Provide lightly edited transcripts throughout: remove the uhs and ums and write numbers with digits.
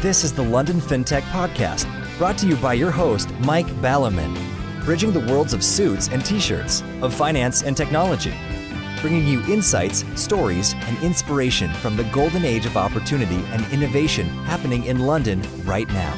This is the London FinTech Podcast, brought to you by your host, Mike Ballerman, bridging the worlds of suits and t-shirts, of finance and technology, bringing you insights, stories, and inspiration from the golden age of opportunity and innovation happening in London right now.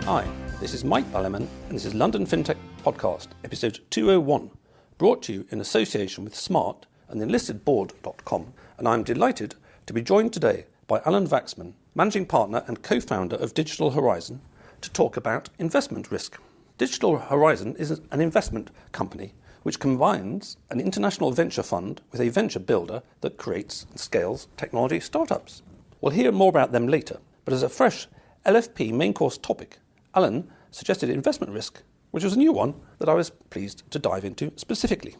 Hi, this is Mike Ballerman, and this is London FinTech Podcast, episode 201, brought to you in association with Smart and enlistedboard.com, and I'm delighted to be joined today by Alan Vaksman, managing partner and co-founder of Digital Horizon, to talk about investment risk. Digital Horizon is an investment company which combines an international venture fund with a venture builder that creates and scales technology startups. We'll hear more about them later, but as a fresh LFP main course topic, Alan suggested investment risk, which was a new one that I was pleased to dive into specifically.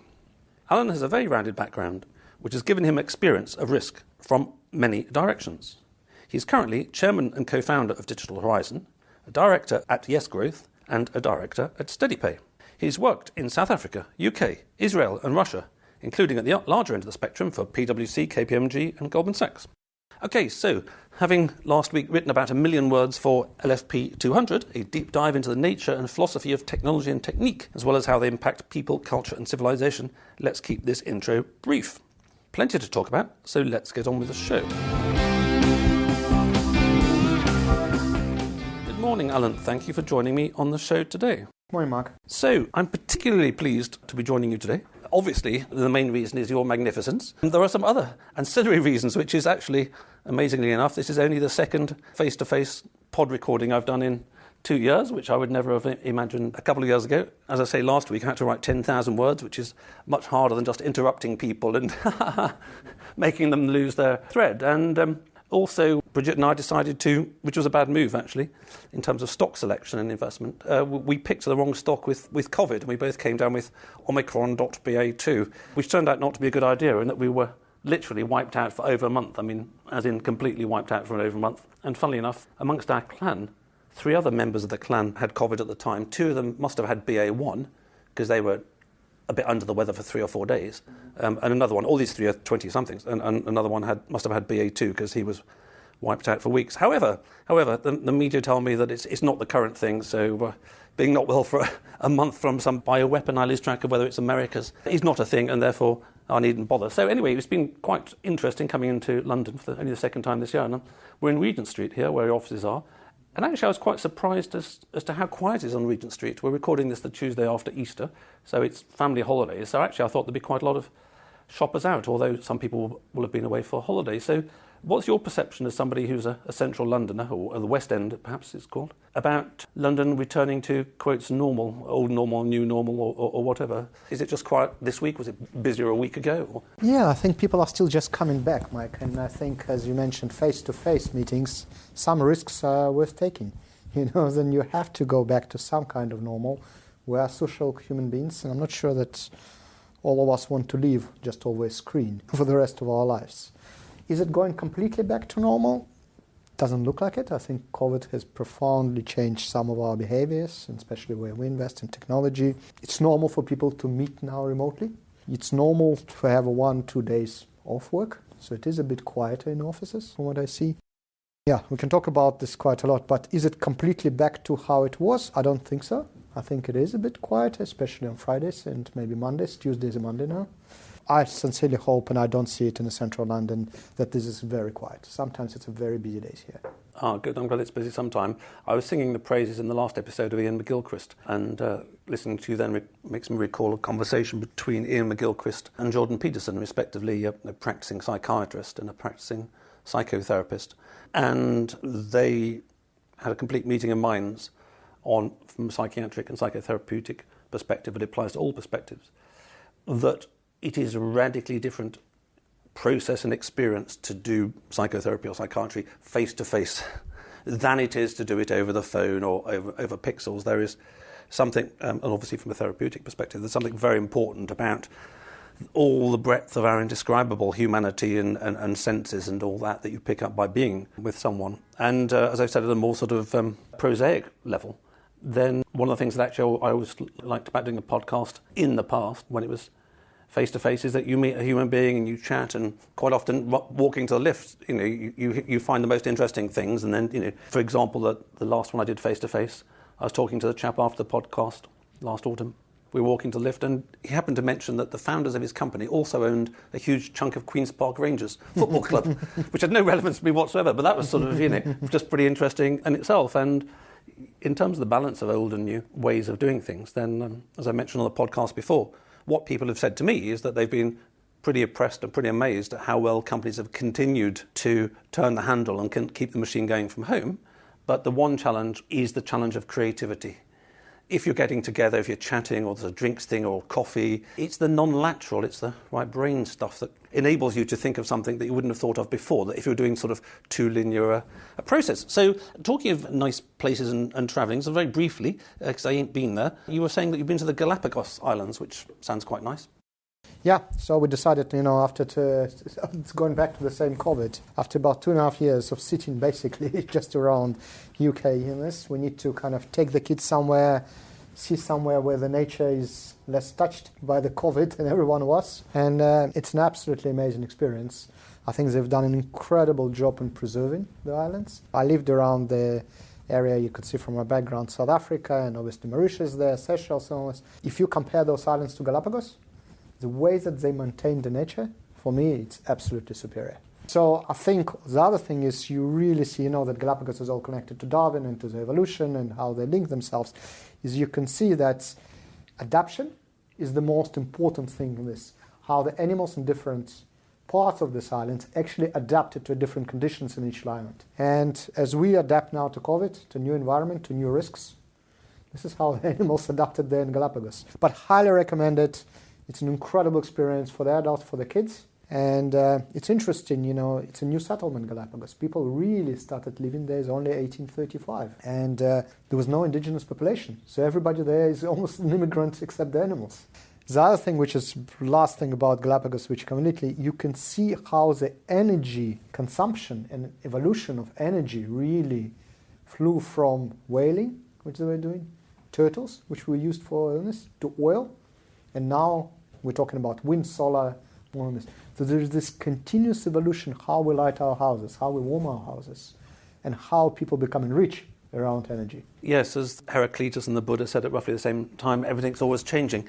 Alan has a very rounded background, which has given him experience of risk from many directions. He is currently chairman and co-founder of Digital Horizon, a director at Yes Growth, and a director at SteadyPay. He's worked in South Africa, UK, Israel and Russia, including at the larger end of the spectrum for PwC, KPMG and Goldman Sachs. Okay, so having last week written about 1 million words for LFP200, a deep dive into the nature and philosophy of technology and technique, as well as how they impact people, culture and civilization, let's keep this intro brief. Plenty to talk about, so let's get on with the show. Good morning, Alan. Thank you for joining me on the show today. Morning, Mark. So, I'm particularly pleased to be joining you today. Obviously, the main reason is your magnificence. And there are some other ancillary reasons, which is actually, amazingly enough, this is only the second face-to-face pod recording I've done in 2 years, which I would never have imagined a couple of years ago. As I say, last week I had to write 10,000 words, which is much harder than just interrupting people and making them lose their thread. And also, Bridget and I decided to, which was a bad move actually, in terms of stock selection and investment, we picked the wrong stock with COVID, and we both came down with Omicron.BA2, which turned out not to be a good idea, and that we were literally wiped out for over a month. I mean, as in completely wiped out for over a month. And funnily enough, amongst our clan, 3 other members of the clan had COVID at the time. 2 of them must have had BA1, because they were a bit under the weather for 3 or 4 days. And another one, all these 3 are 20-somethings, and another one must have had BA2 because he was wiped out for weeks. However, the media tell me that it's not the current thing, so being not well for a month from some bioweapon, I lose track of whether it's America's, is not a thing, and therefore I needn't bother. So anyway, it's been quite interesting coming into London for only the second time this year. And we're in Regent Street here, where our offices are. And actually, I was quite surprised as to how quiet it is on Regent Street. We're recording this the Tuesday after Easter, so it's family holidays. So actually, I thought there'd be quite a lot of shoppers out, although some people will have been away for holidays. So what's your perception as somebody who's a central Londoner, or the West End perhaps it's called, about London returning to, quotes, normal, old normal, new normal, or whatever? Is it just quiet this week? Was it busier a week ago? Or? Yeah, I think people are still just coming back, Mike. And I think, as you mentioned, face-to-face meetings, some risks are worth taking. Then you have to go back to some kind of normal. We are social human beings, and I'm not sure that all of us want to live just over a screen for the rest of our lives. Is it going completely back to normal? Doesn't look like it. I think COVID has profoundly changed some of our behaviors, and especially where we invest in technology. It's normal for people to meet now remotely. It's normal to have 1-2 days off work. So it is a bit quieter in offices from what I see. Yeah, we can talk about this quite a lot, but is it completely back to how it was? I don't think so. I think it is a bit quieter, especially on Fridays and maybe Mondays. Tuesdays and Monday now. I sincerely hope, and I don't see it in the central London, that this is very quiet. Sometimes it's a very busy days here. Ah, good. I'm glad it's busy sometime. I was singing the praises in the last episode of Ian McGilchrist, and listening to you then makes me recall a conversation between Ian McGilchrist and Jordan Peterson, respectively, a practicing psychiatrist and a practicing psychotherapist. And they had a complete meeting of minds from a psychiatric and psychotherapeutic perspective, but it applies to all perspectives, that it is a radically different process and experience to do psychotherapy or psychiatry face-to-face than it is to do it over the phone or over pixels. There is something, and obviously from a therapeutic perspective, there's something very important about all the breadth of our indescribable humanity and senses and all that you pick up by being with someone. And as I said, at a more sort of prosaic level, then one of the things that actually I always liked about doing a podcast in the past, when it was face-to-face is that you meet a human being and you chat, and quite often walking to the lift, you find the most interesting things. And then, for example, the last one I did face-to-face, I was talking to the chap after the podcast last autumn. We were walking to the lift, and he happened to mention that the founders of his company also owned a huge chunk of Queen's Park Rangers football club, which had no relevance to me whatsoever, but that was sort of, just pretty interesting in itself. And in terms of the balance of old and new ways of doing things, then, as I mentioned on the podcast before, what people have said to me is that they've been pretty impressed and pretty amazed at how well companies have continued to turn the handle and can keep the machine going from home. But the one challenge is the challenge of creativity. If you're getting together, if you're chatting, or there's a drinks thing or coffee, it's the non-lateral, it's the right brain stuff that enables you to think of something that you wouldn't have thought of before, that if you were doing sort of too linear a process. So talking of nice places and travelling, so very briefly, because I ain't been there, you were saying that you've been to the Galapagos Islands, which sounds quite nice. Yeah, so we decided, after it's going back to the same COVID, after about 2.5 years of sitting basically just around UK in this, we need to kind of take the kids somewhere, see somewhere where the nature is less touched by the COVID than everyone was. And it's an absolutely amazing experience. I think they've done an incredible job in preserving the islands. I lived around the area, you could see from my background, South Africa and obviously Mauritius there, Seychelles and all this. If you compare those islands to Galapagos, the way that they maintain the nature, for me, it's absolutely superior. So I think the other thing is you really see, that Galapagos is all connected to Darwin and to the evolution and how they link themselves, is you can see that adaptation is the most important thing in this, how the animals in different parts of this island actually adapted to different conditions in each island. And as we adapt now to COVID, to new environment, to new risks, this is how the animals adapted there in Galapagos. But highly recommended. It's an incredible experience for the adults, for the kids. And it's interesting, it's a new settlement, Galapagos. People really started living there only 1835. And there was no indigenous population. So everybody there is almost an immigrant except the animals. The other thing, which is the last thing about Galapagos, which completely, you can see how the energy consumption and evolution of energy really flew from whaling, which they were doing, turtles, which were used for illness, to oil. And now we're talking about wind, solar, warmth. So there's this continuous evolution, how we light our houses, how we warm our houses, and how people become rich around energy. Yes, as Heraclitus and the Buddha said at roughly the same time, everything's always changing,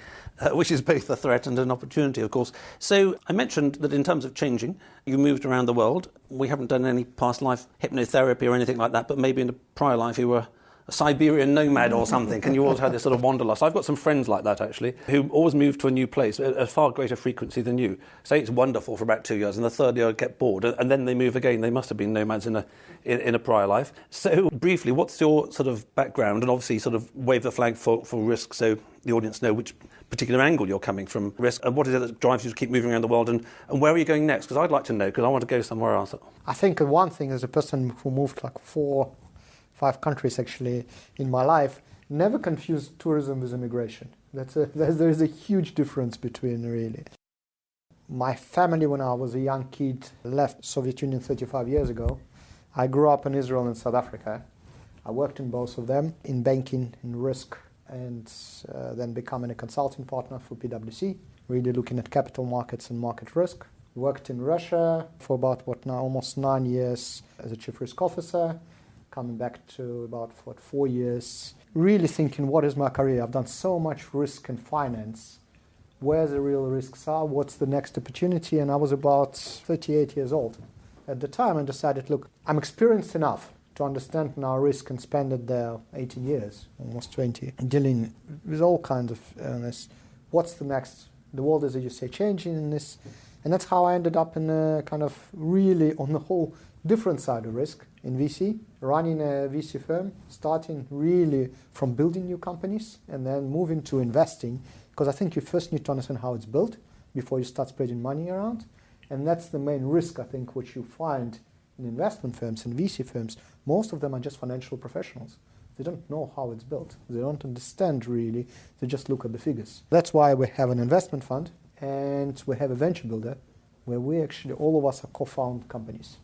which is both a threat and an opportunity, of course. So I mentioned that in terms of changing, you moved around the world. We haven't done any past life hypnotherapy or anything like that, but maybe in a prior life you were a Siberian nomad or something, and you always had this sort of wanderlust. I've got some friends like that, actually, who always move to a new place at a far greater frequency than you. Say it's wonderful for about 2 years, and the third year get bored, and then they move again. They must have been nomads in a prior life. So, briefly, what's your sort of background? And obviously, sort of wave the flag for risk, so the audience know which particular angle you're coming from risk, and what is it that drives you to keep moving around the world, and where are you going next? Because I'd like to know, because I want to go somewhere else. I think one thing, as a person who moved like 4-5 countries actually in my life, never confuse tourism with immigration. There is a huge difference between, really. My family, when I was a young kid, left Soviet Union 35 years ago. I grew up in Israel and South Africa. I worked in both of them, in banking, in risk, and then becoming a consulting partner for PwC, really looking at capital markets and market risk. Worked in Russia for about, almost 9 years as a chief risk officer. Coming back to about 4 years, really thinking, what is my career? I've done so much risk and finance. Where the real risks are? What's the next opportunity? And I was about 38 years old at the time and decided, look, I'm experienced enough to understand now risk and spend it there 18 years, almost 20, dealing with all kinds of illness. What's the next? The world is, as you say, changing in this. And that's how I ended up in a kind of really on the whole different side of risk in VC, running a VC firm, starting really from building new companies and then moving to investing, because I think you first need to understand how it's built before you start spreading money around. And that's the main risk, I think, which you find in investment firms and VC firms. Most of them are just financial professionals. They don't know how it's built. They don't understand really. They just look at the figures. That's why we have an investment fund and we have a venture builder where we actually, all of us are co-found companies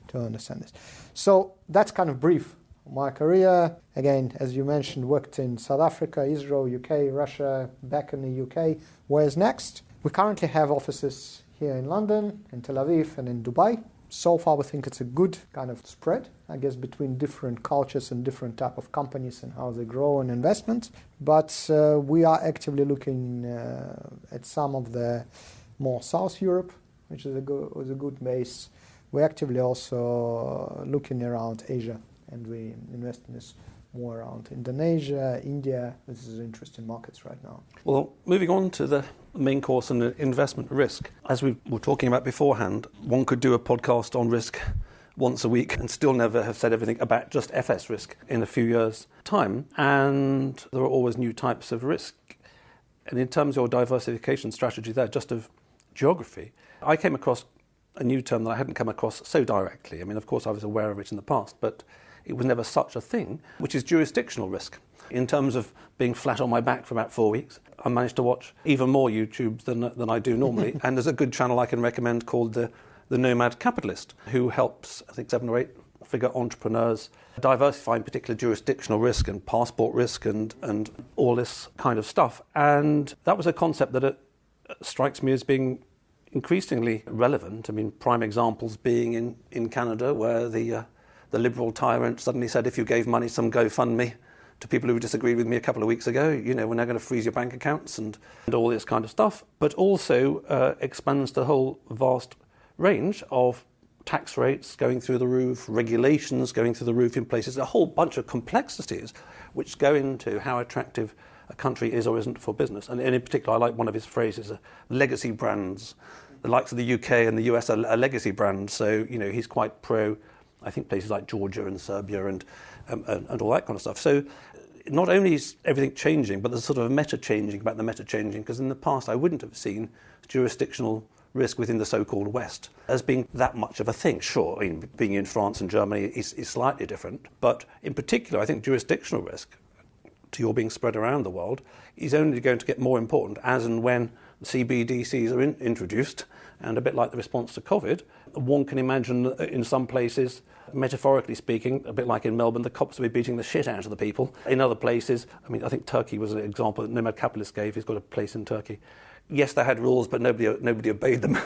to understand this. So that's kind of brief. My career, again, as you mentioned, worked in South Africa, Israel, UK, Russia, back in the UK. Where's next? We currently have offices here in London, in Tel Aviv, and in Dubai. So far, we think it's a good kind of spread, I guess, between different cultures and different type of companies and how they grow in investment. But we are actively looking at some of the more South Europe, which is a good base. We're actively also looking around Asia, and we invest in this more around Indonesia, India. This is interesting markets right now. Well, moving on to the main course on investment risk. As we were talking about beforehand, one could do a podcast on risk once a week and still never have said everything about just FS risk in a few years' time. And there are always new types of risk. And in terms of your diversification strategy there, just of geography, I came across a new term that I hadn't come across so directly. I mean, of course, I was aware of it in the past, but it was never such a thing, which is jurisdictional risk. In terms of being flat on my back for about 4 weeks, I managed to watch even more YouTubes than I do normally. And there's a good channel I can recommend called the Nomad Capitalist, who helps, I think, 7 or 8 figure entrepreneurs diversifying particular jurisdictional risk and passport risk and all this kind of stuff. And that was a concept that strikes me as being increasingly relevant. I mean, prime examples being in Canada, where the Liberal tyrant suddenly said, if you gave money, some GoFundMe, to people who disagreed with me a couple of weeks ago, we're now going to freeze your bank accounts and all this kind of stuff, but also expands the whole vast range of tax rates going through the roof, regulations going through the roof in places, a whole bunch of complexities which go into how attractive a country is or isn't for business. And in particular, I like one of his phrases, legacy brands. The likes of the UK and the US are legacy brands, so he's quite pro, I think, places like Georgia and Serbia and all that kind of stuff. So not only is everything changing, but there's sort of a meta-changing about the meta-changing, because in the past I wouldn't have seen jurisdictional risk within the so-called West as being that much of a thing. Sure, I mean, being in France and Germany is slightly different, but in particular I think jurisdictional risk, to your being spread around the world, is only going to get more important as and when CBDCs are introduced. And a bit like the response to COVID, one can imagine that in some places, metaphorically speaking, a bit like in Melbourne, the cops will be beating the shit out of the people. In other places, I mean, I think Turkey was an example that Nomad Capitalist gave. He's got a place in Turkey. Yes, they had rules, but nobody obeyed them.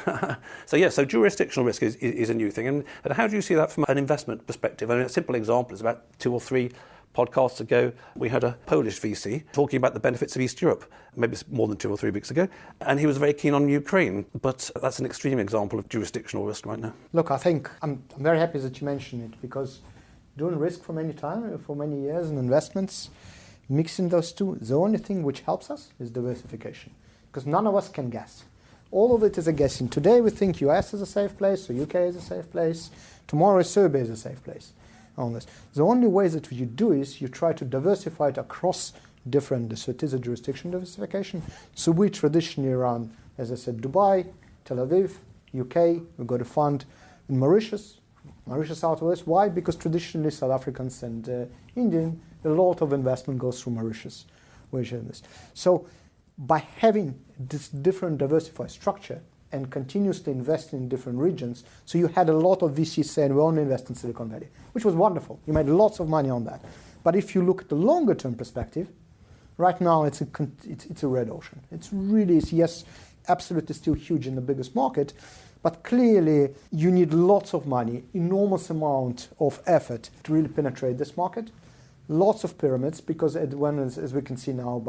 So jurisdictional risk is a new thing. And how do you see that from an investment perspective? I mean, a simple example is about 2 or 3 podcasts ago, we had a Polish VC talking about the benefits of East Europe, maybe more than 2 or 3 weeks ago, and he was very keen on Ukraine. But that's an extreme example of jurisdictional risk right now. Look, I think I'm very happy that you mentioned it, because doing risk for many years in investments, mixing those two, the only thing which helps us is diversification, because none of us can guess. All of it is a guessing. Today we think US is a safe place, or UK is a safe place. Tomorrow Serbia is a safe place. On this. The only way that you do is you try to diversify it across different, so it is a jurisdiction diversification. So we traditionally run, as I said, Dubai, Tel Aviv, UK. We've got a fund in Mauritius Southwest. Why? Because traditionally South Africans and Indian, a lot of investment goes through Mauritius. So by having this different diversified structure and continuously invest in different regions. So you had a lot of VCs saying, we only invest in Silicon Valley, which was wonderful. You made lots of money on that. But if you look at the longer term perspective, right now it's a red ocean. It's really, yes, absolutely still huge in the biggest market, but clearly you need lots of money, enormous amount of effort to really penetrate this market. Lots of pyramids, because as we can see now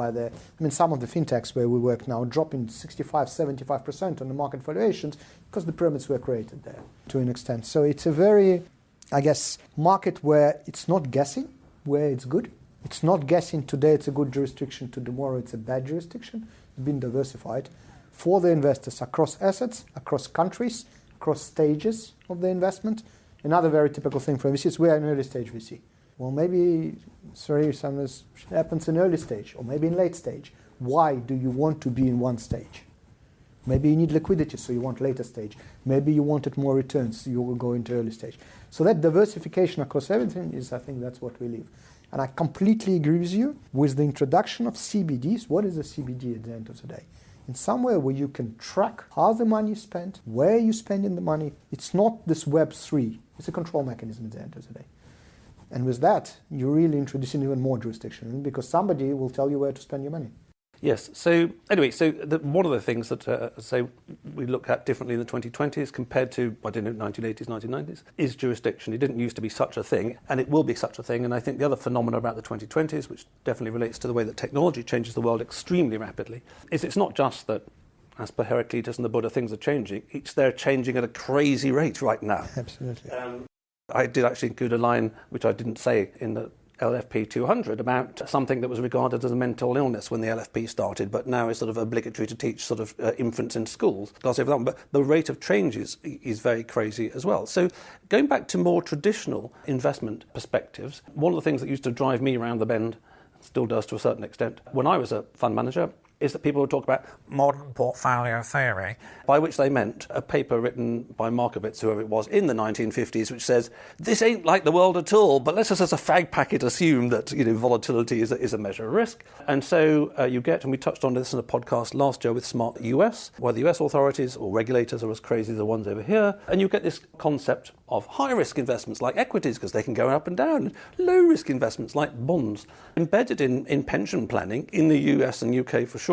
some of the fintechs where we work now dropping 65-75% on the market valuations because the pyramids were created there to an extent. So it's a very, I guess, market where it's not guessing where it's good. It's not guessing today it's a good jurisdiction, tomorrow it's a bad jurisdiction. It's been diversified for the investors across assets, across countries, across stages of the investment. Another very typical thing for VCs, we are an early stage VC. Well, maybe, sometimes happens in early stage or maybe in late stage. Why do you want to be in one stage? Maybe you need liquidity, so you want later stage. Maybe you wanted more returns, so you will go into early stage. So that diversification across everything I think that's what we live. And I completely agree with you with the introduction of CBDs. What is a CBD at the end of the day? In somewhere where you can track how the money is spent, where you're spending the money. It's not this Web3. It's a control mechanism at the end of the day. And with that, you're really introducing even more jurisdiction, because somebody will tell you where to spend your money. Yes. So anyway, one of the things that we look at differently in the 2020s compared to, 1980s, 1990s, is jurisdiction. It didn't used to be such a thing, and it will be such a thing. And I think the other phenomenon about the 2020s, which definitely relates to the way that technology changes the world extremely rapidly, is it's not just that, as per Heraclitus and the Buddha, things are changing. They're changing at a crazy rate right now. Absolutely. I did actually include a line, which I didn't say in the LFP201, about something that was regarded as a mental illness when the LFP started, but now is sort of obligatory to teach sort of infants in schools. But the rate of change is very crazy as well. So going back to more traditional investment perspectives, one of the things that used to drive me around the bend, still does to a certain extent, when I was a fund manager, is that people would talk about modern portfolio theory, by which they meant a paper written by Markowitz, whoever it was, in the 1950s, which says, this ain't like the world at all, but let's just as a fag packet assume that volatility is a measure of risk. And so you get, and we touched on this in a podcast last year with Smart US, where the US authorities or regulators are as crazy as the ones over here, and you get this concept of high-risk investments like equities, because they can go up and down, and low-risk investments like bonds. Embedded in pension planning in the US and UK for sure,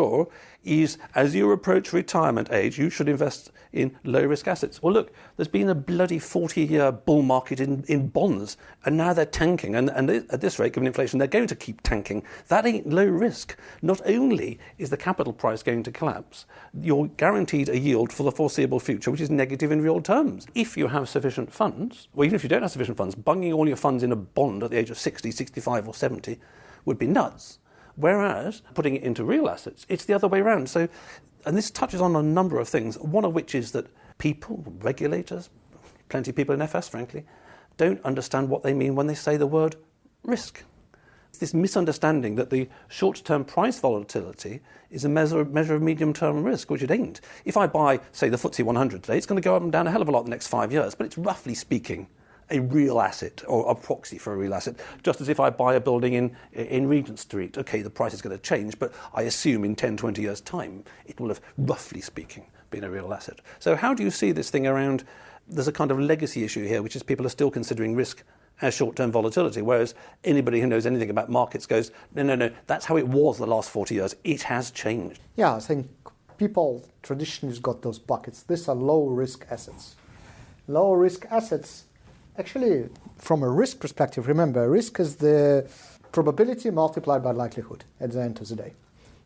is as you approach retirement age, you should invest in low-risk assets. Well, look, there's been a bloody 40-year bull market in bonds, and now they're tanking. And at this rate, given inflation, they're going to keep tanking. That ain't low risk. Not only is the capital price going to collapse, you're guaranteed a yield for the foreseeable future, which is negative in real terms. If you have sufficient funds, or even if you don't have sufficient funds, bunging all your funds in a bond at the age of 60, 65 or 70 would be nuts. Whereas putting it into real assets, it's the other way around. So, and this touches on a number of things, one of which is that people, regulators, plenty of people in FS, frankly, don't understand what they mean when they say the word risk. It's this misunderstanding that the short-term price volatility is a measure of medium-term risk, which it ain't. If I buy, say, the FTSE 100 today, it's going to go up and down a hell of a lot in the next 5 years, but it's roughly speaking a real asset, or a proxy for a real asset, just as if I buy a building in Regent Street. Okay, the price is going to change, but I assume in 10, 20 years' time, it will have, roughly speaking, been a real asset. So how do you see this thing around, there's a kind of legacy issue here, which is people are still considering risk as short-term volatility, whereas anybody who knows anything about markets goes, no, that's how it was the last 40 years. It has changed. Yeah, I think people traditionally got those buckets. These are low-risk assets. Low-risk assets, actually, from a risk perspective, remember, risk is the probability multiplied by likelihood at the end of the day.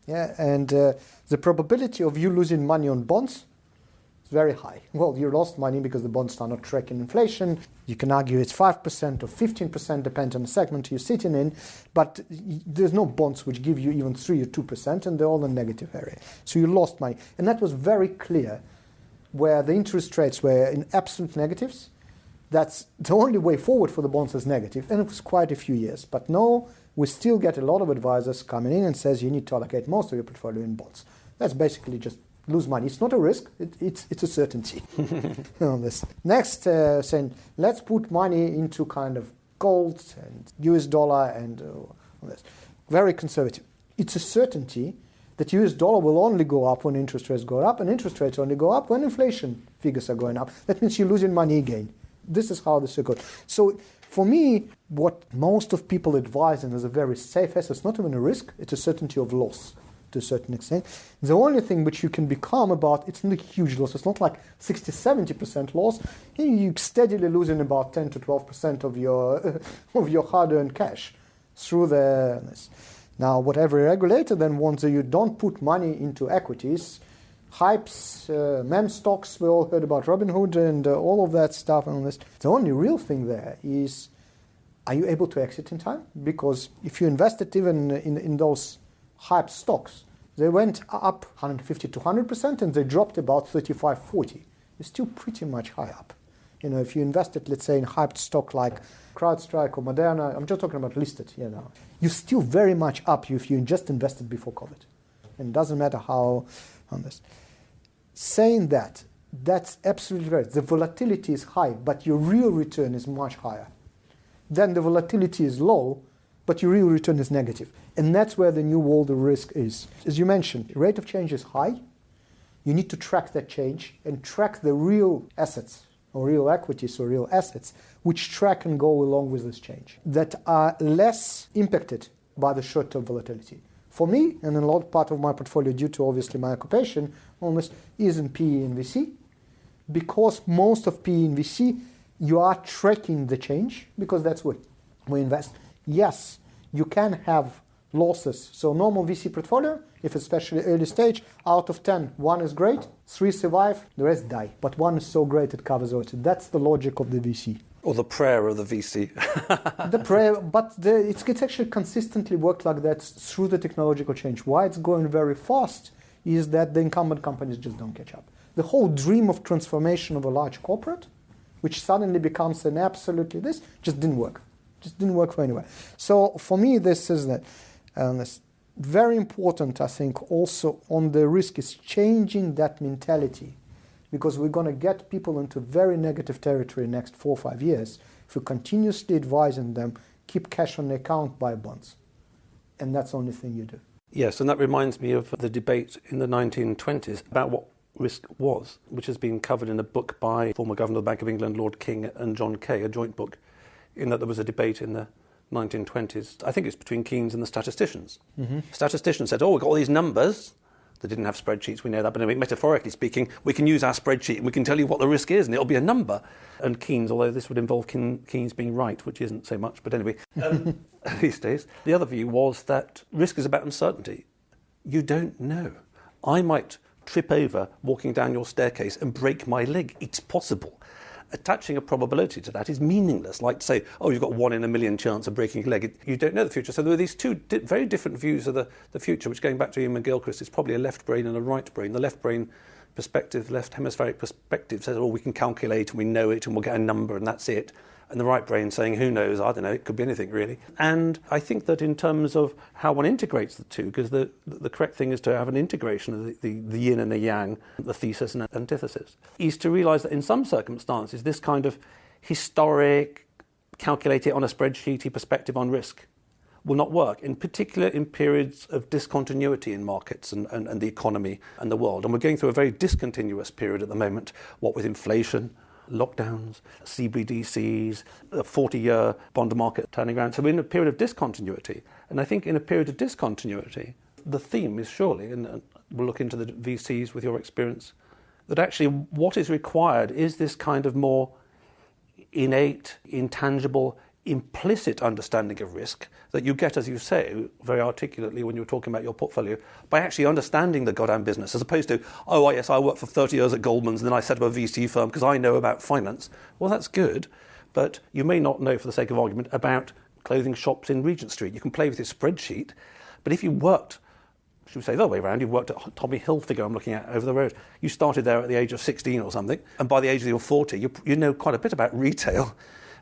Yeah, and the probability of you losing money on bonds is very high. Well, you lost money because the bonds are not tracking inflation. You can argue it's 5% or 15%, depends on the segment you're sitting in, but there's no bonds which give you even 3 or 2%, and they're all in negative area. So you lost money. And that was very clear where the interest rates were in absolute negatives. That's the only way forward for the bonds is negative, and it was quite a few years. But no, we still get a lot of advisors coming in and says you need to allocate most of your portfolio in bonds. That's basically just lose money. It's not a risk, it's a certainty on this. Next, saying let's put money into kind of gold and US dollar and all this. Very conservative. It's a certainty that US dollar will only go up when interest rates go up, and interest rates only go up when inflation figures are going up. That means you're losing money again. This is how this goes. So for me, what most of people advise, and is a very safe asset, it's not even a risk, it's a certainty of loss to a certain extent. The only thing which you can be calm about, it's not a huge loss. It's not like 60, 70% loss. You're steadily losing about 10 to 12% of your hard-earned cash through this. Now, what every regulator then wants is you don't put money into equities, hypes, meme stocks. We all heard about Robinhood and all of that stuff and all this. The only real thing there is, are you able to exit in time? Because if you invested even in those hype stocks, they went up 150 to 100% and they dropped about 35, 40. You're still pretty much high up. If you invested, let's say, in hyped stock like CrowdStrike or Moderna, I'm just talking about listed, you're still very much up if you just invested before COVID. And it doesn't matter how on this. Saying that, that's absolutely right. The volatility is high, but your real return is much higher. Then the volatility is low, but your real return is negative. And that's where the new world of risk is. As you mentioned, the rate of change is high. You need to track that change and track the real assets or real equities or real assets which track and go along with this change that are less impacted by the short-term volatility. For me, and a lot part of my portfolio, due to obviously my occupation, almost is in PE and VC. Because most of PE and VC, you are tracking the change, because that's what we invest. Yes, you can have losses. So normal VC portfolio, if especially early stage, out of 10, 1 is great, 3 survive, the rest die. But 1 is so great it covers all. That's the logic of the VC. Or the prayer of the VC. The prayer, but it's actually consistently worked like that through the technological change. Why it's going very fast is that the incumbent companies just don't catch up. The whole dream of transformation of a large corporate, which suddenly becomes an absolutely this, just didn't work. Just didn't work for anyone. So for me, this is that. This very important, I think, also on the risk is changing that mentality, because we're going to get people into very negative territory next 4 or 5 years if we're continuously advising them, keep cash on the account, buy bonds. And that's the only thing you do. Yes, and that reminds me of the debate in the 1920s about what risk was, which has been covered in a book by former Governor of the Bank of England, Lord King, and John Kay, a joint book, in that there was a debate in the 1920s. I think it's between Keynes and the statisticians. Mm-hmm. Statisticians said, we've got all these numbers. They didn't have spreadsheets, we know that, but anyway, metaphorically speaking, we can use our spreadsheet and we can tell you what the risk is and it'll be a number. And Keynes, although this would involve Keynes being right, which isn't so much, but anyway, these days. The other view was that risk is about uncertainty. You don't know. I might trip over walking down your staircase and break my leg. It's possible. Attaching a probability to that is meaningless, like to say, you've got 1 in a million chance of breaking a leg. You don't know the future. So there are these two very different views of the future, which, going back to Ian McGilchrist, is probably a left brain and a right brain. The left brain perspective, left hemispheric perspective says, we can calculate and we know it and we'll get a number and that's it. And the right brain saying, who knows, I don't know, it could be anything really. And I think that in terms of how one integrates the two, because the correct thing is to have an integration of the yin and the yang, the thesis and antithesis, is to realise that in some circumstances this kind of historic, calculate it on a spreadsheety perspective on risk will not work, in particular in periods of discontinuity in markets and the economy and the world. And we're going through a very discontinuous period at the moment, what with inflation, lockdowns, CBDCs, a 40-year bond market turning around. So we're in a period of discontinuity. And I think in a period of discontinuity, the theme is surely, and we'll look into the VCs with your experience, that actually what is required is this kind of more innate, intangible, implicit understanding of risk that you get, as you say, very articulately when you're talking about your portfolio, by actually understanding the goddamn business, as opposed to, yes, I worked for 30 years at Goldman's and then I set up a VC firm because I know about finance. Well, that's good, but you may not know, for the sake of argument, about clothing shops in Regent Street. You can play with your spreadsheet, but if you worked, should we say the other way around, you worked at Tommy Hilfiger, I'm looking at over the road. You started there at the age of 16 or something, and by the age of your 40, you know quite a bit about retail.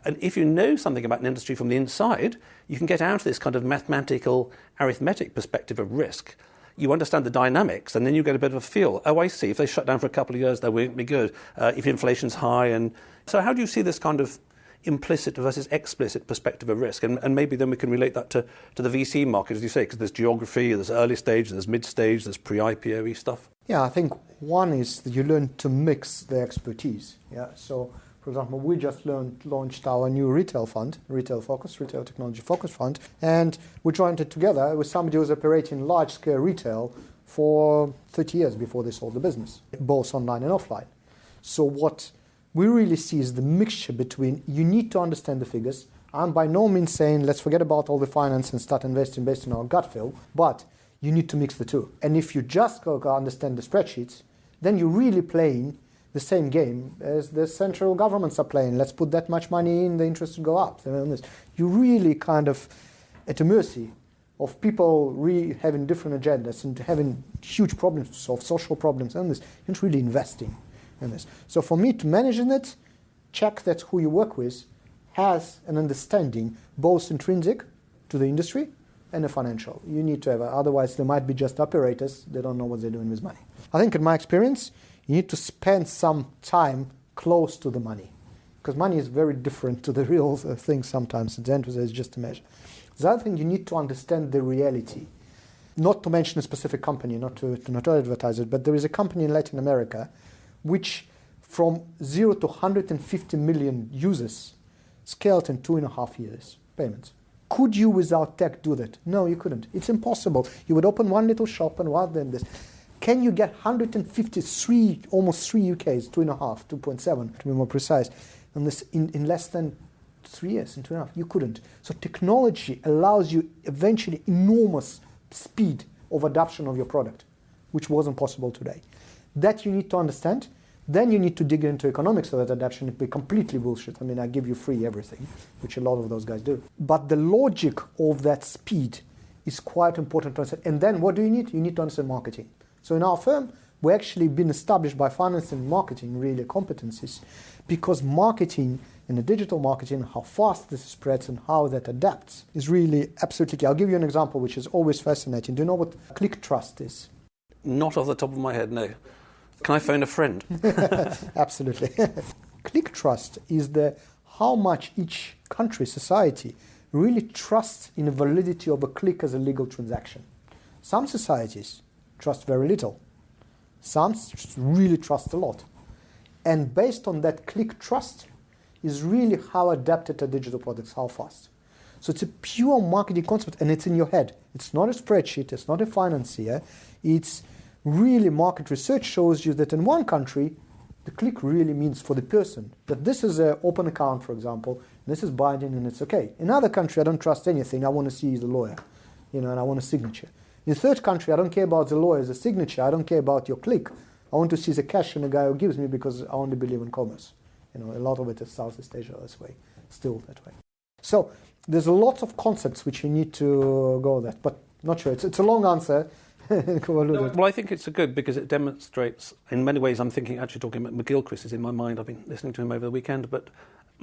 And if you know something about an industry from the inside, you can get out of this kind of mathematical, arithmetic perspective of risk. You understand the dynamics, and then you get a bit of a feel. I see. If they shut down for a couple of years, they won't be good. If inflation's high. And so how do you see this kind of implicit versus explicit perspective of risk? And maybe then we can relate that to the VC market, as you say, because there's geography, there's early stage, there's mid-stage, there's pre-IPO stuff. Yeah, I think one is that you learn to mix the expertise. Yeah, so for example, we just launched our new retail fund, retail technology focus fund, and we joined it together with somebody who was operating large-scale retail for 30 years before they sold the business, both online and offline. So what we really see is the mixture between, you need to understand the figures. I'm by no means saying let's forget about all the finance and start investing based on our gut feel, but you need to mix the two. And if you just go understand the spreadsheets, then you're really playing the same game as the central governments are playing. Let's put that much money in, the interest will go up. You're really kind of at the mercy of people having different agendas and having huge problems to solve, social problems, and this. You're not really investing in this. So for me, to manage it, check that who you work with has an understanding, both intrinsic to the industry and the financial. You need to have, otherwise they might be just operators, they don't know what they're doing with money. I think in my experience, you need to spend some time close to the money, because money is very different to the real thing sometimes. At the end of the day, it's just a measure. The other thing, you need to understand the reality. Not to mention a specific company, not to advertise it, but there is a company in Latin America which from 0 to 150 million users scaled in 2.5 years, payments. Could you, without tech, do that? No, you couldn't. It's impossible. You would open one little shop and what then this. Can you get 153, almost 3 UKs, 2.5, 2.7 to be more precise, on this in less than 3 years, in 2.5? You couldn't. So technology allows you eventually enormous speed of adoption of your product, which wasn't possible today. That you need to understand. Then you need to dig into economics of that adoption. It'd be completely bullshit. I mean, I give you free everything, which a lot of those guys do. But the logic of that speed is quite important to understand. And then what do you need? You need to understand marketing. So in our firm, we're actually been established by finance and marketing, really, competencies, because marketing and the digital marketing, how fast this spreads and how that adapts is really absolutely key. I'll give you an example which is always fascinating. Do you know what click trust is? Not off the top of my head, no. Can I phone a friend? Absolutely. Click trust is how much each country, society, really trusts in the validity of a click as a legal transaction. Some societies trust very little. Some really trust a lot. And based on that click trust is really how adapted are digital products, how fast. So it's a pure marketing concept and it's in your head. It's not a spreadsheet, it's not a financier, it's really market research shows you that in one country, the click really means for the person, that this is an open account, for example, and this is binding and it's okay. In another country, I don't trust anything, I want to see the lawyer, and I want a signature. In the third country, I don't care about the lawyer, the signature, I don't care about your click. I want to see the cash and the guy who gives me because I only believe in commerce. A lot of it is Southeast Asia this way, still that way. So there's a lot of concepts which you need to go that, but not sure. It's a long answer. Well, I think it's good because it demonstrates, in many ways, I'm talking about McGilchrist is in my mind. I've been listening to him over the weekend, but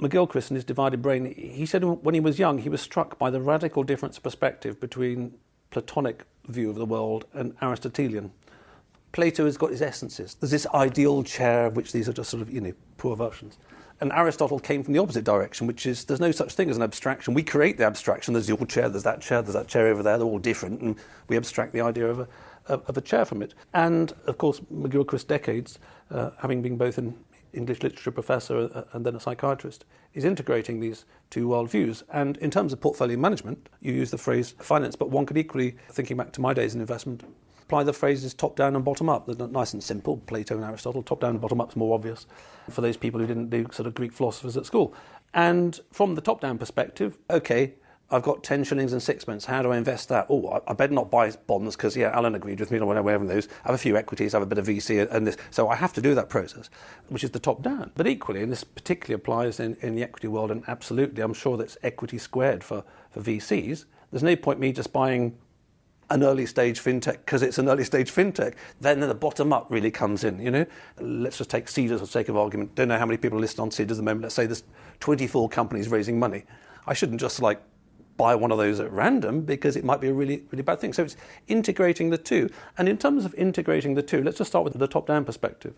McGilchrist and his divided brain, he said when he was young, he was struck by the radical difference of perspective between Platonic view of the world and Aristotelian. Plato has got his essences. There's this ideal chair, which these are just sort of, poor versions. And Aristotle came from the opposite direction, which is there's no such thing as an abstraction. We create the abstraction. There's your chair, there's that chair over there. They're all different, and we abstract the idea of a chair from it. And, of course, McGilchrist, decades, having been both an English literature professor and then a psychiatrist, is integrating these two worldviews. And in terms of portfolio management, you use the phrase finance, but one could equally, thinking back to my days in investment, apply the phrases top-down and bottom-up. They're nice and simple, Plato and Aristotle. Top-down and bottom-up is more obvious for those people who didn't do sort of Greek philosophers at school. And from the top-down perspective, okay, I've got 10 shillings and sixpence. How do I invest that? Oh, I better not buy bonds because, Alan agreed with me. I don't know where those. I have a few equities, I have a bit of VC and this. So I have to do that process, which is the top-down. But equally, and this particularly applies in the equity world, and absolutely, I'm sure that's equity squared for VCs. There's no point me just buying an early stage fintech because it's an early stage fintech. Then the bottom up really comes in, Let's just take Seedrs for the sake of argument. Don't know how many people are listed on Seedrs at the moment. Let's say there's 24 companies raising money. I shouldn't just buy one of those at random because it might be a really, really bad thing. So it's integrating the two. And in terms of integrating the two, let's just start with the top-down perspective.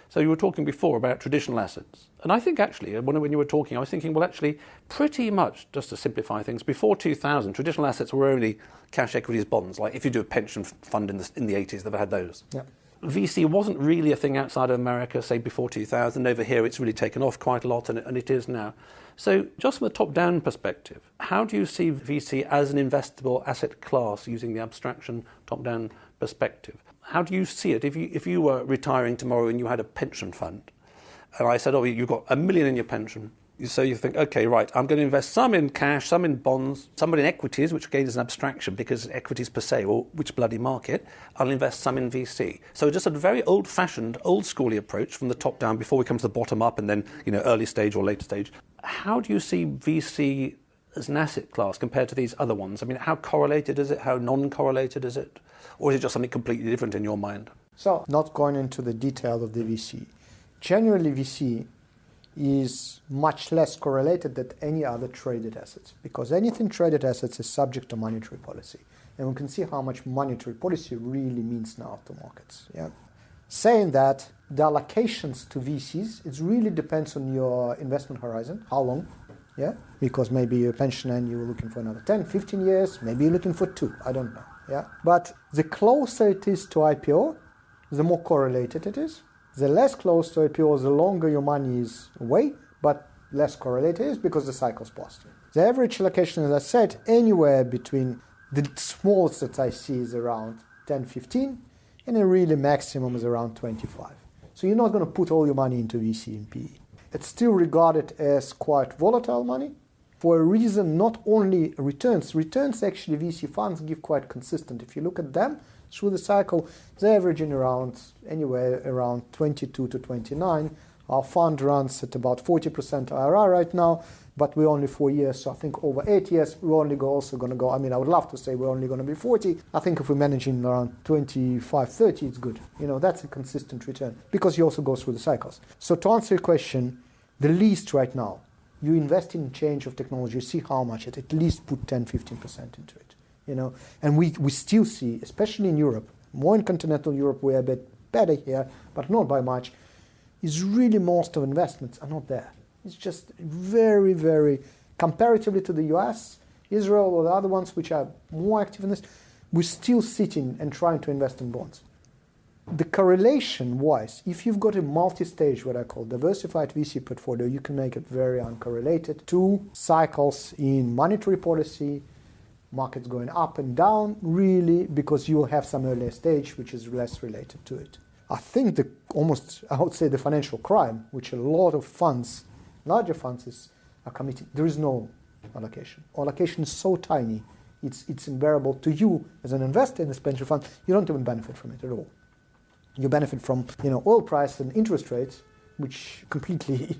So you were talking before about traditional assets. And I think actually, when you were talking, I was thinking, well, actually, pretty much, just to simplify things, before 2000, traditional assets were only cash equities bonds. Like if you do a pension fund in the 80s, they've had those. Yeah. VC wasn't really a thing outside of America, say before 2000. Over here, it's really taken off quite a lot, and it is now. So just from a top-down perspective, how do you see VC as an investable asset class using the abstraction top-down perspective? How do you see it? If you were retiring tomorrow and you had a pension fund, and I said, you've got $1 million in your pension, so you think, okay, right, I'm going to invest some in cash, some in bonds, some in equities, which again is an abstraction because equities per se, or which bloody market, I'll invest some in VC. So just a very old-fashioned, old-schooly approach from the top down before we come to the bottom up and then, early stage or later stage. How do you see VC as an asset class compared to these other ones? I mean, how correlated is it? How non-correlated is it? Or is it just something completely different in your mind? So, not going into the detail of the VC. Generally, VC is much less correlated than any other traded assets, because anything traded assets is subject to monetary policy. And we can see how much monetary policy really means now to markets. Yeah. Saying that, the allocations to VCs, it really depends on your investment horizon, how long, yeah? Because maybe you're a pensioner and you're looking for another 10, 15 years, maybe you're looking for 2, I don't know, yeah? But the closer it is to IPO, the more correlated it is. The less close to IPO, the longer your money is away, but less correlated it is because the cycle's passed. The average allocation, as I said, anywhere between the smallest that I see is around 10, 15, and the really maximum is around 25. So you're not going to put all your money into VC and PE. It's still regarded as quite volatile money for a reason, not only returns. Returns actually VC funds give quite consistent. If you look at them through the cycle, they're averaging around anywhere around 22 to 29. Our fund runs at about 40% IRR right now, but we're only 4 years, so I think over 8 years we're only going to go, I would love to say we're only going to be 40. I think if we're managing around 25, 30, it's good. That's a consistent return, because you also go through the cycles. So to answer your question, the least right now, you invest in change of technology, you see how much it, at least put 10, 15% into it. And we still see, especially in Europe, more in continental Europe, we're a bit better here, but not by much, is really most of investments are not there. It's just very, very, comparatively to the US, Israel, or the other ones which are more active in this, we're still sitting and trying to invest in bonds. The correlation-wise, if you've got a multi-stage, what I call diversified VC portfolio, you can make it very uncorrelated to cycles in monetary policy, markets going up and down, really, because you'll have some earlier stage which is less related to it. I think I would say the financial crime, which a lot of funds, larger funds are committing, there is no allocation. Allocation is so tiny, it's unbearable to you as an investor in this pension fund. You don't even benefit from it at all. You benefit from oil price and interest rates, which completely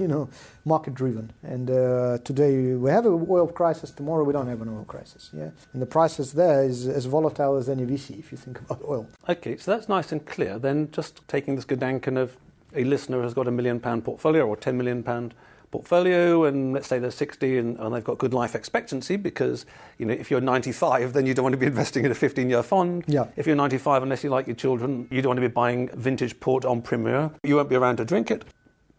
market driven. And today we have an oil crisis. Tomorrow we don't have an oil crisis. Yeah, and the prices there is as volatile as any VC if you think about oil. Okay, so that's nice and clear. Then just taking this Gedanken of a listener has got £1 million portfolio or £10 million portfolio, and let's say they're 60 and they've got good life expectancy, because if you're 95 then you don't want to be investing in a 15-year fund. Yeah. If you're 95, unless you like your children, you don't want to be buying vintage port en primeur. You won't be around to drink it.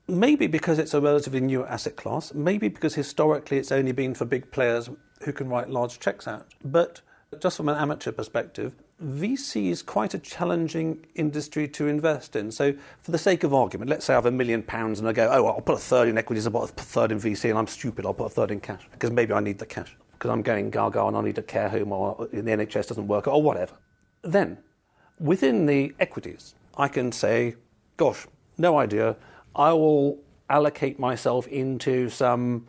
Maybe because it's a relatively new asset class, maybe because historically it's only been for big players who can write large checks out. But just from an amateur perspective, VC is quite a challenging industry to invest in. So for the sake of argument, let's say I have £1 million and I go, I'll put a third in equities, I'll put a third in VC, and I'm stupid, I'll put a third in cash, because maybe I need the cash, because I'm going gaga and I need a care home, or the NHS doesn't work, or whatever. Then, within the equities, I can say, gosh, no idea, I will allocate myself into some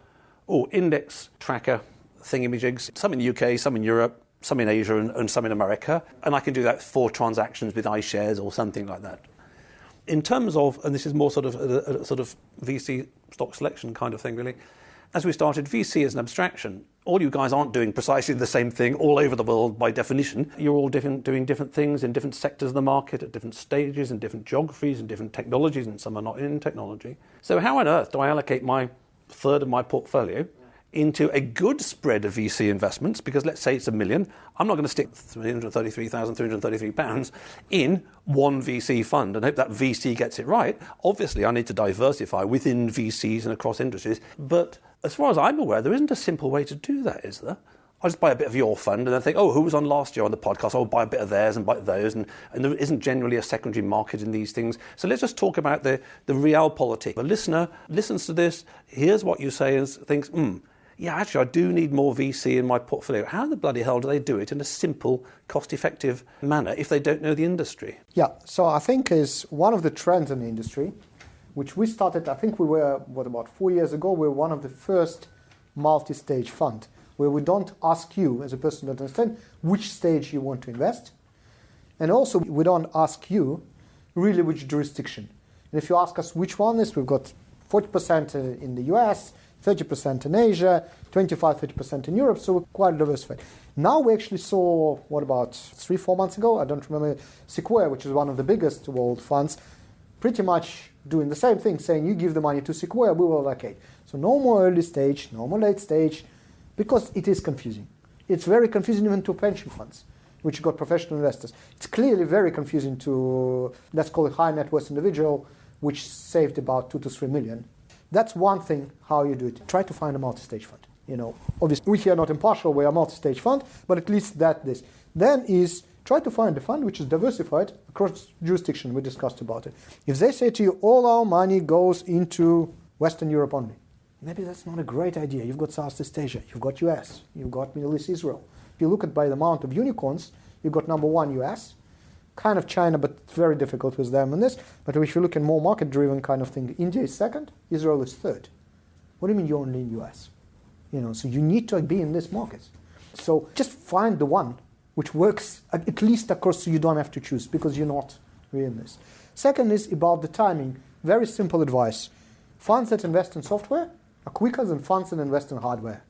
index tracker thingamajigs, some in the UK, some in Europe, some in Asia and some in America, and I can do that for transactions with iShares or something like that. In terms of, and this is more sort of a sort of VC stock selection kind of thing really, as we started, VC is an abstraction. All you guys aren't doing precisely the same thing all over the world by definition. You're all doing different things in different sectors of the market at different stages and different geographies and different technologies, and some are not in technology. So how on earth do I allocate my third of my portfolio into a good spread of VC investments? Because let's say it's $1 million, I'm not going to stick £333,333 in one VC fund and hope that VC gets it right. Obviously, I need to diversify within VCs and across industries. But as far as I'm aware, there isn't a simple way to do that, is there? I'll just buy a bit of your fund and then think, who was on last year on the podcast? I'll buy a bit of theirs and buy those. And there isn't generally a secondary market in these things. So let's just talk about the realpolitik. The listener listens to this, hears what you say and thinks, yeah, actually, I do need more VC in my portfolio. How the bloody hell do they do it in a simple, cost-effective manner if they don't know the industry? Yeah, so I think is one of the trends in the industry, which we started, I think we were, about 4 years ago, we were one of the first multi-stage fund, where we don't ask you, as a person, to understand which stage you want to invest. And also, we don't ask you really which jurisdiction. And if you ask us which one is, we've got 40% in the US, 30% in Asia, 25-30% in Europe, so we're quite diversified. Now we actually saw, 3-4 months ago, I don't remember, Sequoia, which is one of the biggest world funds, pretty much doing the same thing, saying you give the money to Sequoia, we will allocate. So no more early stage, no more late stage, because it is confusing. It's very confusing even to pension funds, which got professional investors. It's clearly very confusing to, let's call it high net worth individual, which saved about 2 to 3 million. That's one thing, how you do it. Try to find a multi-stage fund. Obviously, we here are not impartial, we are a multi-stage fund, but at least this. Then is try to find a fund which is diversified across jurisdiction. We discussed about it. If they say to you, all our money goes into Western Europe only, Maybe that's not a great idea. You've got Southeast Asia, you've got US, you've got Middle East, Israel. If you look at by the amount of unicorns, you've got number one US, kind of China, but very difficult with them in this. But if you look at more market-driven kind of thing, India is second, Israel is third. What do you mean you're only in US? So you need to be in this market. So just find the one which works at least across, so you don't have to choose because you're not really in this. Second is about the timing. Very simple advice. Funds that invest in software are quicker than funds that invest in hardware.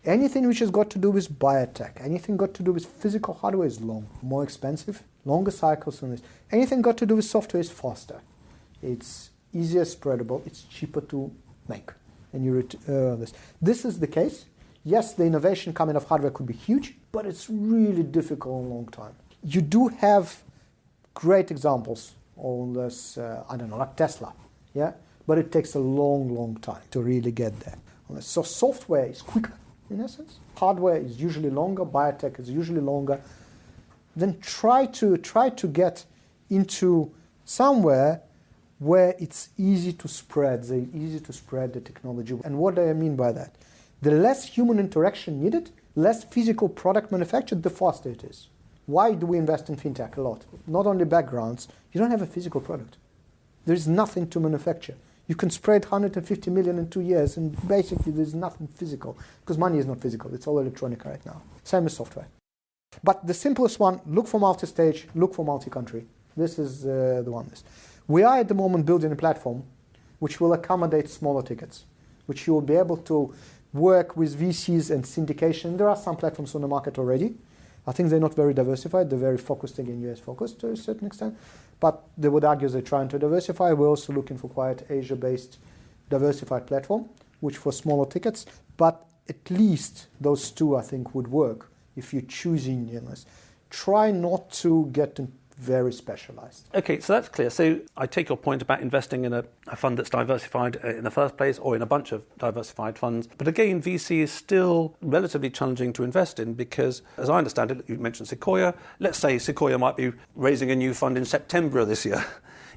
Anything which has got to do with biotech, anything got to do with physical hardware is more expensive, longer cycles than this. Anything got to do with software is faster. It's easier spreadable, it's cheaper to make. And you this. This is the case. Yes, the innovation coming of hardware could be huge, but it's really difficult in a long time. You do have great examples on this, like Tesla, yeah? But it takes a long, long time to really get there. So software is quicker, in essence. Hardware is usually longer, biotech is usually longer. Then try to get into somewhere where it's easy to spread the technology. And what do I mean by that? The less human interaction needed, less physical product manufactured, the faster it is. Why do we invest in fintech a lot? Not only backgrounds, you don't have a physical product. There is nothing to manufacture. You can spread 150 million in 2 years, and basically there's nothing physical, because money is not physical, it's all electronic right now. Same as software. But the simplest one, look for multi-stage, look for multi-country. This is the one. We are at the moment building a platform which will accommodate smaller tickets, which you will be able to work with VCs and syndication. There are some platforms on the market already. I think they're not very diversified. They're very focused, again, US focused to a certain extent. But they would argue they're trying to diversify. We're also looking for quite Asia-based diversified platform, which for smaller tickets. But at least those two, I think, would work if you're choosing this. Try not to get very specialized. Okay, so that's clear. So I take your point about investing in a fund that's diversified in the first place, or in a bunch of diversified funds. But again, VC is still relatively challenging to invest in because, as I understand it, you mentioned Sequoia. Let's say Sequoia might be raising a new fund in September of this year.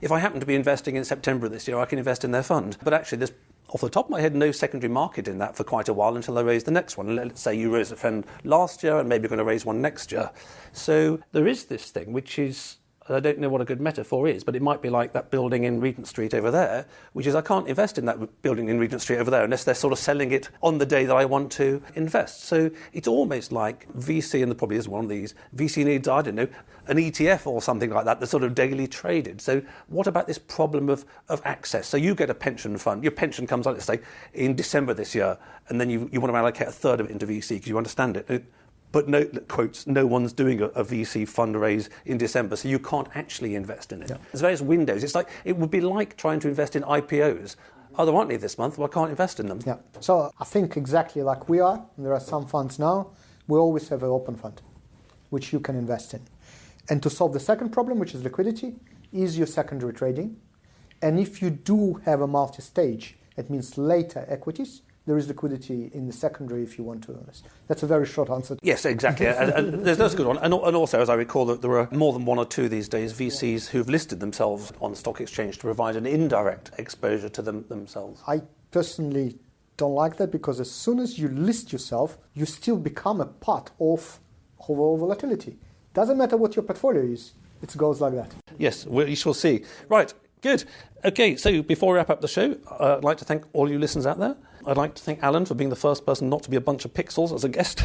If I happen to be investing in September of this year, I can invest in their fund. But actually, there's, off the top of my head, no secondary market in that for quite a while until I raise the next one. Let's say you raised a fund last year and maybe you're going to raise one next year. So there is this thing, which is, I don't know what a good metaphor is, but it might be like that building in Regent Street over there, which is I can't invest in that building in Regent Street over there unless they're sort of selling it on the day that I want to invest. So it's almost like VC, and there probably is one of these, VC needs, I don't know, an ETF or something like that that's sort of daily traded. So what about this problem of access? So you get a pension fund, your pension comes out, let's say, in December this year, and then you want to allocate a third of it into VC because you understand it. But no, quotes, no one's doing a VC fundraise in December, so you can't actually invest in it. Yeah. There's various windows. It's like, it would be like trying to invest in IPOs. Oh, there aren't any this month, well, I can't invest in them. Yeah. So I think exactly like we are, and there are some funds now, we always have an open fund, which you can invest in. And to solve the second problem, which is liquidity, is your secondary trading. And if you do have a multi-stage, it means later equities, there is liquidity in the secondary if you want to invest. That's a very short answer. Yes, exactly. and that's a good one. And also, as I recall, that there are more than one or two these days, VCs who've listed themselves on the stock exchange to provide an indirect exposure to themselves. I personally don't like that because as soon as you list yourself, you still become a part of overall volatility. Doesn't matter what your portfolio is. It goes like that. Yes, we shall see. Right, good. Okay, so before we wrap up the show, I'd like to thank all you listeners out there. I'd like to thank Alan for being the first person not to be a bunch of pixels as a guest.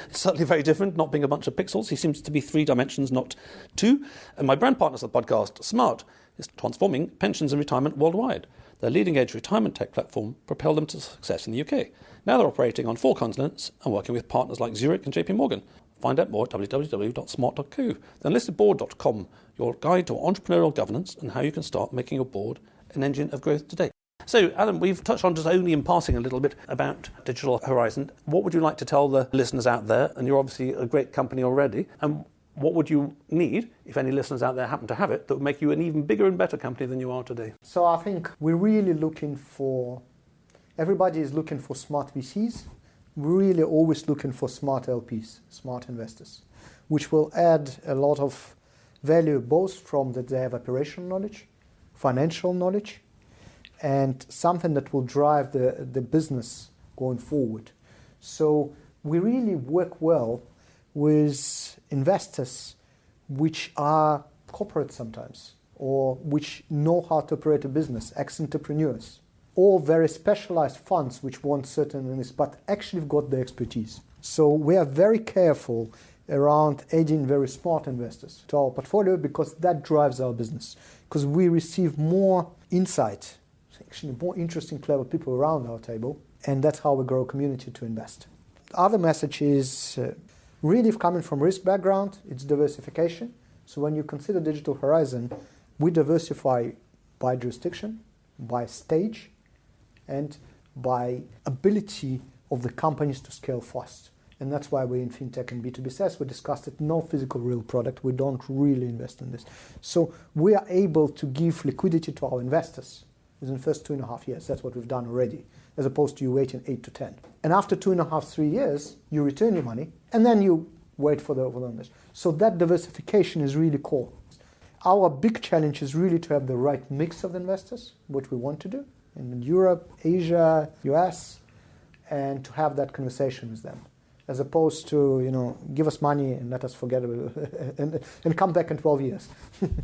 It's certainly very different, not being a bunch of pixels. He seems to be 3 dimensions, not 2. And my brand partners of the podcast, Smart, is transforming pensions and retirement worldwide. Their leading-edge retirement tech platform propelled them to success in the UK. Now they're operating on 4 continents and working with partners like Zurich and JP Morgan. Find out more at www.smart.co. Then listedboard.com, your guide to entrepreneurial governance and how you can start making your board an engine of growth today. So, Alan, we've touched on just only in passing a little bit about Digital Horizon. What would you like to tell the listeners out there? And you're obviously a great company already. And what would you need, if any listeners out there happen to have it, that would make you an even bigger and better company than you are today? So I think we're really looking for, everybody is looking for smart VCs. We're really always looking for smart LPs, smart investors, which will add a lot of value both from that they have operational knowledge, financial knowledge, and something that will drive the business going forward. So we really work well with investors which are corporate sometimes, or which know how to operate a business, ex-entrepreneurs, or very specialized funds which want certain things, but actually have got the expertise. So we are very careful around adding very smart investors to our portfolio, because that drives our business. Because we receive more insight, actually more interesting, clever people around our table, and that's how we grow a community to invest. The other message is really coming from risk background, it's diversification. So when you consider Digital Horizon, we diversify by jurisdiction, by stage, and by ability of the companies to scale fast. And that's why we're in fintech and B2B SaaS. We discussed it, no physical real product. We don't really invest in this. So we are able to give liquidity to our investors within the first 2.5 years. That's what we've done already, as opposed to you waiting 8 to 10. And after 2.5, 3 years, you return your money, and then you wait for the investors. So that diversification is really core. Our big challenge is really to have the right mix of investors, what we want to do, in Europe, Asia, US, and to have that conversation with them, as opposed to, give us money and let us forget about it and come back in 12 years.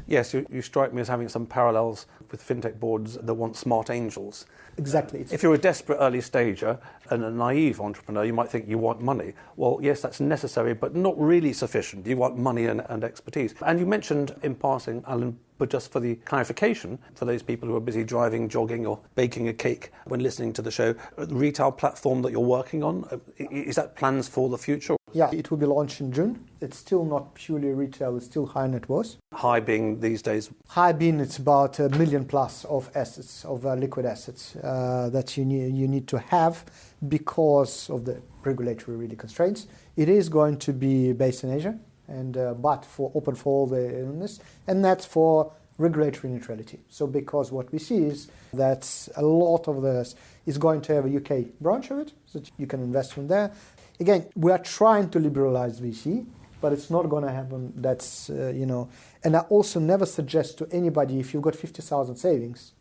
Yes, you strike me as having some parallels with fintech boards that want smart angels. Exactly. If you're a desperate early stager and a naive entrepreneur, you might think you want money. Well, yes, that's necessary, but not really sufficient. You want money and expertise. And you mentioned in passing, Alan, but just for the clarification, for those people who are busy driving, jogging, or baking a cake when listening to the show, the retail platform that you're working on, is that plans for the future? Yeah, it will be launched in June. It's still not purely retail, it's still high net worth. High being these days? High being it's about $1 million plus of assets, of liquid assets that you need to have because of the regulatory really constraints. It is going to be based in Asia, and but open for all the illness, and that's for regulatory neutrality. So because what we see is that a lot of this is going to have a UK branch of it, so that you can invest from there. Again, we are trying to liberalize VC, but it's not going to happen. That's, and I also never suggest to anybody, if you've got 50,000 savings,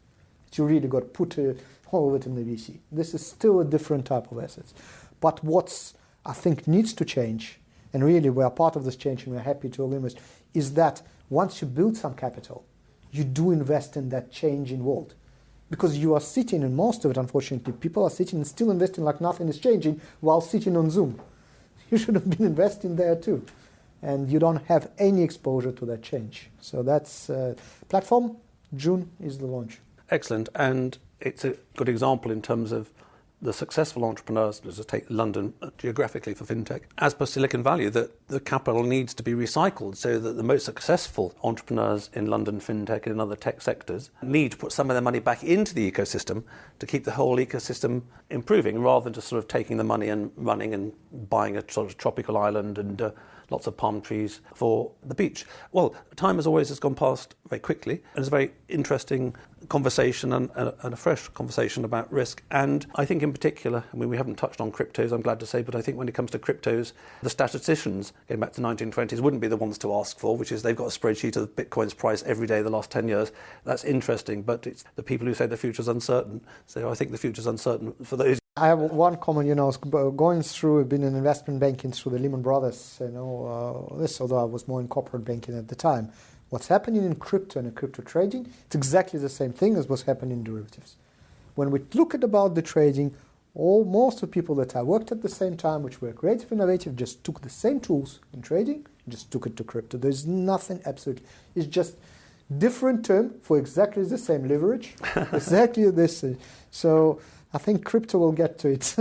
that you really got to put all of it in the VC. This is still a different type of assets. But what's, I think, needs to change, and really we are part of this change and we're happy to invest, is that once you build some capital, you do invest in that changing world. Because you are sitting, and most of it, unfortunately, people are sitting and still investing like nothing is changing while sitting on Zoom. You should have been investing there too. And you don't have any exposure to that change. So that's platform. June is the launch. Excellent. And it's a good example in terms of the successful entrepreneurs, let's just take London geographically for fintech, as per Silicon Valley, that the capital needs to be recycled so that the most successful entrepreneurs in London fintech and in other tech sectors need to put some of their money back into the ecosystem to keep the whole ecosystem improving, rather than just sort of taking the money and running and buying a sort of tropical island and lots of palm trees for the beach. Well, time as always has gone past very quickly, and it's a very interesting conversation and a fresh conversation about risk. And I think in particular, we haven't touched on cryptos, I'm glad to say, but I think when it comes to cryptos, the statisticians, going back to the 1920s, wouldn't be the ones to ask for, which is they've got a spreadsheet of Bitcoin's price every day the last 10 years. That's interesting, but it's the people who say the future's uncertain. So I think the future's uncertain for those. I have one comment, going through, been in investment banking through the Lehman Brothers, although I was more in corporate banking at the time. What's happening in crypto and in crypto trading, it's exactly the same thing as what's happening in derivatives. When we look at about the trading, most of the people that I worked at the same time, which were creative, innovative, just took the same tools in trading, just took it to crypto. There's nothing absolutely. It's just different term for exactly the same leverage, exactly this. So I think crypto will get to it.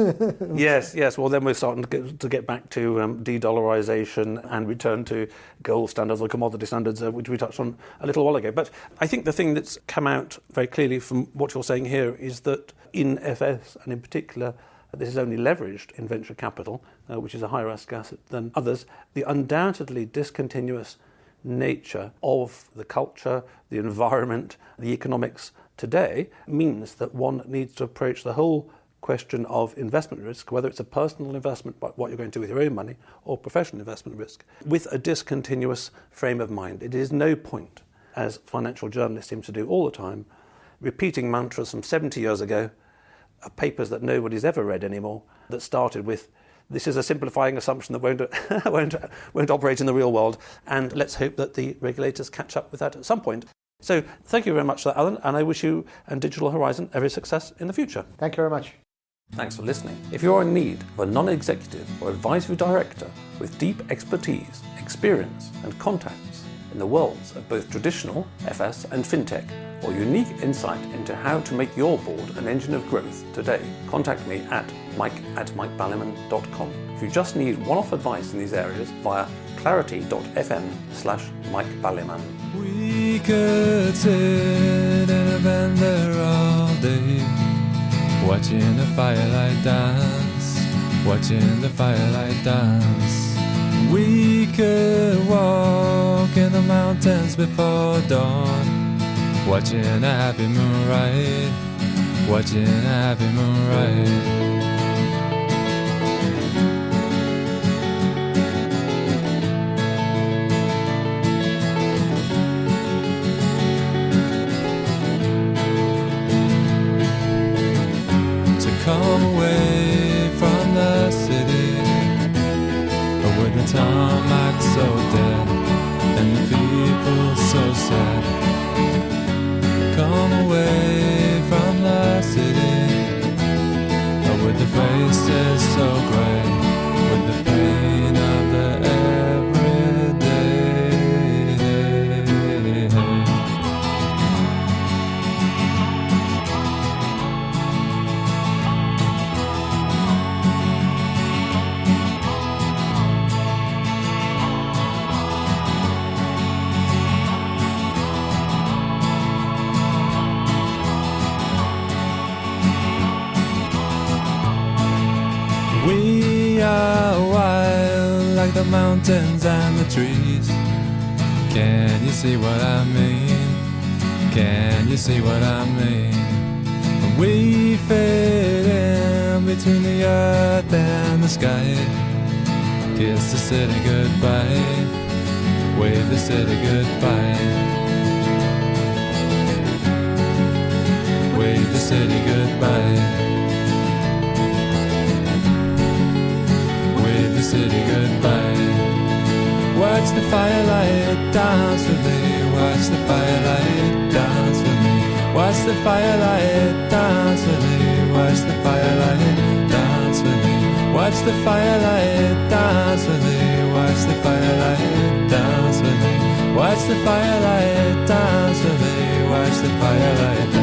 Yes. Well, then we're starting to get back to de-dollarization and return to gold standards or commodity standards, which we touched on a little while ago. But I think the thing that's come out very clearly from what you're saying here is that in FS, and in particular, this is only leveraged in venture capital, which is a higher risk asset than others, the undoubtedly discontinuous nature of the culture, the environment, the economics today means that one needs to approach the whole question of investment risk, whether it's a personal investment, what you're going to do with your own money, or professional investment risk, with a discontinuous frame of mind. It is no point, as financial journalists seem to do all the time, repeating mantras from 70 years ago, papers that nobody's ever read anymore, that started with, this is a simplifying assumption that won't operate in the real world, and let's hope that the regulators catch up with that at some point. So thank you very much for that, Alan, and I wish you and Digital Horizon every success in the future. Thank you very much. Thanks for listening. If you're in need of a non-executive or advisory director with deep expertise, experience and contacts in the worlds of both traditional FS and fintech, or unique insight into how to make your board an engine of growth today, contact me at mike@mikeballiman.com. If you just need one-off advice in these areas, via clarity.fm/mikeballiman. We could sit in a bender all day, watching the firelight dance, watching the firelight dance. We could walk in the mountains before dawn, watching a happy moonrise, watching a happy moonrise. Come away from the city, with the tarmac so dead and the people so sad. Come away from the city, with the faces so grey, with the pain of the everyday. We are wild like the mountains and the trees. Can you see what I mean? Can you see what I mean? We fit in between the earth and the sky. Kiss the city goodbye, wave the city goodbye, wave the city goodbye. The city goodbye. Watch the firelight dance with me. Watch the firelight dance with me. Watch the firelight dance with me. Watch the firelight dance with me. Watch the firelight dance with me. Watch the firelight dance with me. Watch the firelight dance with me. Watch the firelight.